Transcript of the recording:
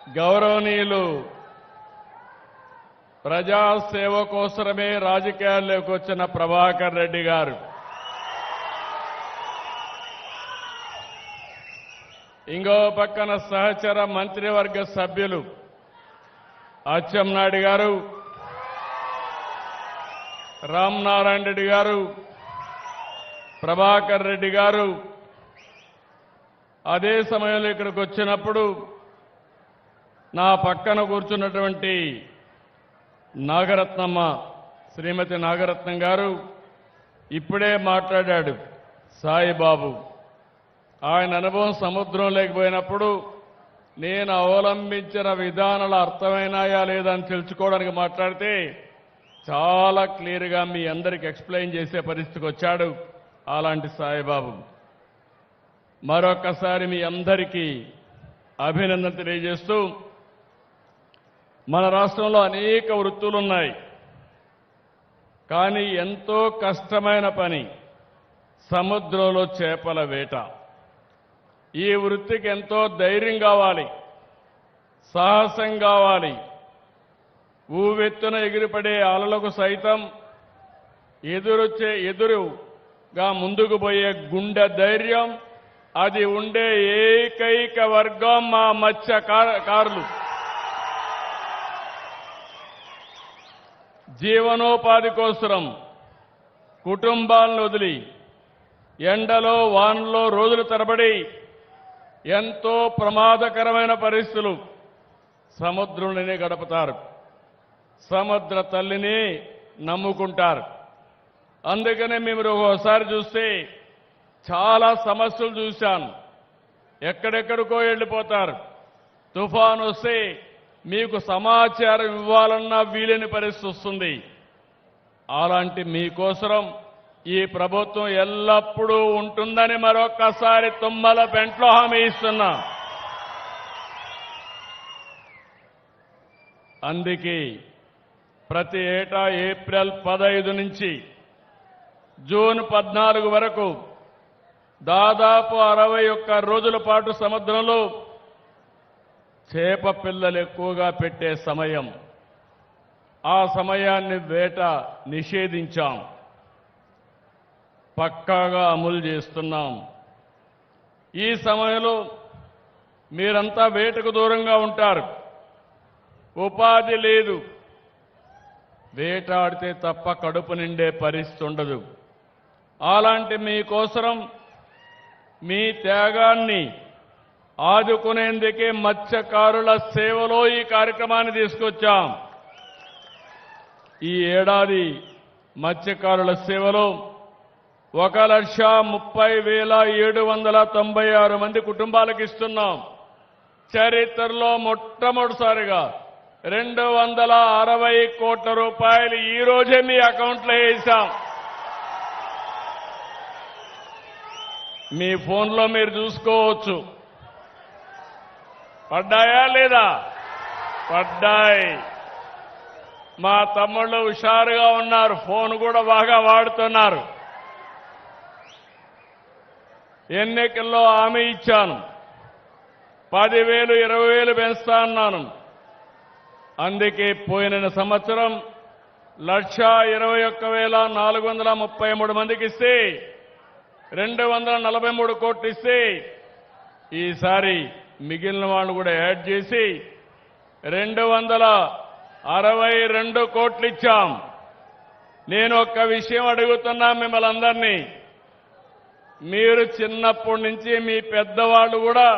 గౌరవనీయులు ప్రజాసేవ కోసమే రాజకీయాల్లోకి వచ్చిన ప్రభాకర్ రెడ్డి గారు, ఇంకో పక్కన సహచర మంత్రివర్గ సభ్యులు అచ్చెన్నాయుడు గారు, రామనారాయణ రెడ్డి గారు, ప్రభాకర్ రెడ్డి గారు అదే సమయంలో ఇక్కడికి వచ్చినప్పుడు నా పక్కన కూర్చున్నటువంటి నాగరత్నమ్మ, శ్రీమతి నాగరత్నం గారు ఇప్పుడే మాట్లాడాడు. సాయిబాబు ఆయన అనుభవం సముద్రం లేకపోయినప్పుడు నేను అవలంబించిన విధానాలు అర్థమైనాయా లేదా అని తెలుసుకోవడానికి మాట్లాడితే చాలా క్లియర్గా మీ అందరికి ఎక్స్ప్లెయిన్ చేసే పరిస్థితికి వచ్చాడు అలాంటి సాయిబాబు. మరొక్కసారి మీ అందరికీ అభినందన తెలియజేస్తూ, మన రాష్ట్రంలో అనేక వృత్తులున్నాయి, కానీ ఎంతో కష్టమైన పని సముద్రంలో చేపల వేట. ఈ వృత్తికి ఎంతో ధైర్యం కావాలి, సాహసం కావాలి. ఊవెత్తున ఎగిరిపడే అలలకు సైతం ఎదురుగా ముందుకు పోయే గుండె ధైర్యం, అది ఉండే ఏకైక వర్గం మా మత్స్యకారులు. జీవనోపాధి కోసం కుటుంబాలను వదిలి ఎండలో వానలో రోజుల తరబడి ఎంతో ప్రమాదకరమైన పరిస్థితులు సముద్రంలోనే గడుపుతారు. సముద్ర తల్లిని నమ్ముకుంటారు. అందుకనే మేము ఒకసారి చూస్తే చాలా సమస్యలు చూశాను. ఎక్కడెక్కడికో వెళ్ళిపోతారు. తుఫాను వస్తే మీకు సమాచారం ఇవ్వాలన్నా వీలేని పరిస్థితి వస్తుంది. అలాంటి మీకోసం ఈ ప్రభుత్వం ఎల్లప్పుడూ ఉంటుందని మరొక్కసారి తుమ్మల పెంట్లో హామీ ఇస్తున్నా. అందుకే ప్రతి ఏటా ఏప్రిల్ 15 నుంచి జూన్ 14 వరకు దాదాపు 61 రోజుల పాటు సముద్రంలో చేప పిల్లలు ఎక్కువగా పెట్టే సమయం. ఆ సమయాన్ని వేట నిషేధించాం, పక్కాగా అమలు చేస్తున్నాం. ఈ సమయంలో మీరంతా వేటకు దూరంగా ఉంటారు, ఉపాధి లేదు, వేటాడితే తప్ప కడుపు నిండే పరిస్థితి ఉండదు. అలాంటి మీకోసం మీ త్యాగాన్ని ఆదుకునేందుకే మత్స్యకారుల సేవలో ఈ కార్యక్రమాన్ని తీసుకొచ్చాం. ఈ ఏడాది మత్స్యకారుల సేవలో 1,30,796 మంది కుటుంబాలకు ఇస్తున్నాం. చరిత్రలో మొట్టమొదటిసారిగా 260 కోట్ల రూపాయలు ఈ రోజే మీ అకౌంట్లో వేశాం. మీ ఫోన్లో మీరు చూసుకోవచ్చు. పడ్డాయా లేదా? పడ్డాయి. మా తమ్ముళ్ళు హుషారుగా ఉన్నారు, ఫోన్ కూడా బాగా వాడుతున్నారు. ఎన్నికల్లో హామీ ఇచ్చాను, 10,000 20,000 పెంచుతా అన్నాను. అందుకే పోయిన సంవత్సరం 1,21,433 మందికి ఇస్తే 243 కోట్లు ఇస్తే ఈసారి మిగిలిన వాళ్ళు కూడా యాడ్ చేసి 262 కోట్లు ఇచ్చాం. నేను ఒక్క విషయం అడుగుతున్నా మిమ్మల్ని అందరినీ, మీరు చిన్నప్పటి నుంచి మీ పెద్దవాళ్ళు కూడా